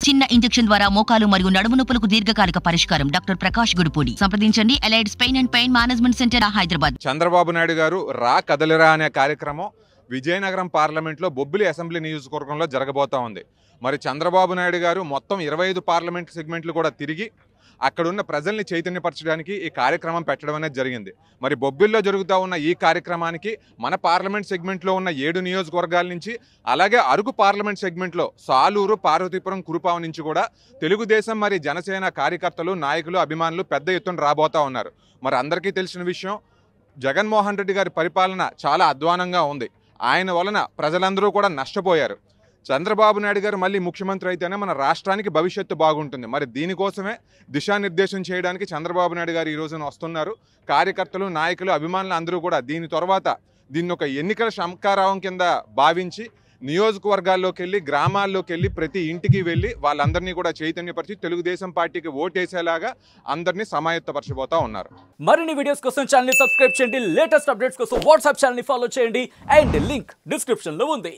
చిన్న ఇంజెక్షన్ ద్వారా మోకాలు మరియు నడుము నొప్పులకు దీర్ఘకాలిక పరిష్కారం. డాక్టర్ ప్రకాష్ గుడిపూడి. సంప్రదించండి. Allied's pain and pain management centre, Hyderabad. Chandrababu Naidu గారు రా కదలిరా అనే కార్యక్రమం విజయనగరం పార్లమెంట్లో బొబ్బిలి అసెంబ్లీ నియోజకవర్గంలో జరగబోతా ఉంది. మరి చంద్రబాబు నాయుడు గారు మొత్తం 25 పార్లమెంట్ సెగ్మెంట్లు కూడా తిరిగి అక్కడున్న ప్రజల్ని చైతన్యపరచడానికి ఈ కార్యక్రమం పెట్టడం అనేది జరిగింది. మరి బొబ్బిల్లో జరుగుతూ ఉన్న ఈ కార్యక్రమానికి మన పార్లమెంట్ సెగ్మెంట్లో ఉన్న 7 నియోజకవర్గాల నుంచి, అలాగే అరకు పార్లమెంట్ సెగ్మెంట్లో సాలూరు, పార్వతీపురం, కురుపాం నుంచి కూడా తెలుగుదేశం మరి జనసేన కార్యకర్తలు, నాయకులు, అభిమానులు పెద్ద ఎత్తున రాబోతూ ఉన్నారు. మరి అందరికీ తెలిసిన విషయం, జగన్మోహన్ రెడ్డి గారి పరిపాలన చాలా అధ్వానంగా ఉంది. ఆయన వలన ప్రజలందరూ కూడా నష్టపోయారు. చంద్రబాబు నాయుడు గారు మళ్ళీ ముఖ్యమంత్రి అయితేనే మన రాష్ట్రానికి భవిష్యత్తు బాగుంటుంది. మరి దీనికోసమే దిశానిర్దేశం చేయడానికి చంద్రబాబు నాయుడు గారు ఈ రోజున వస్తున్నారు. కార్యకర్తలు, నాయకులు, అభిమానులు అందరూ కూడా దీని తర్వాత దీన్ని ఒక ఎన్నికల శంకారావం కింద భావించి నియోజకవర్గాల్లోకి వెళ్ళి, గ్రామాల్లోకి వెళ్ళి, ప్రతి ఇంటికి వెళ్ళి వాళ్ళందరినీ కూడా చైతన్యపరిచి తెలుగుదేశం పార్టీకి ఓటేసేలాగా అందరినీ సమాయత్తపరచబోతా ఉన్నారు. మరిన్ని వీడియోస్ కోసం ఛానల్ ని సబ్స్క్రైబ్ చేయండి. లేటెస్ట్ అప్డేట్స్ కోసం వాట్సాప్ ఛానల్ ని ఫాలో చేయండి. అండ్ లింక్ డిస్క్రిప్షన్ లో ఉంది.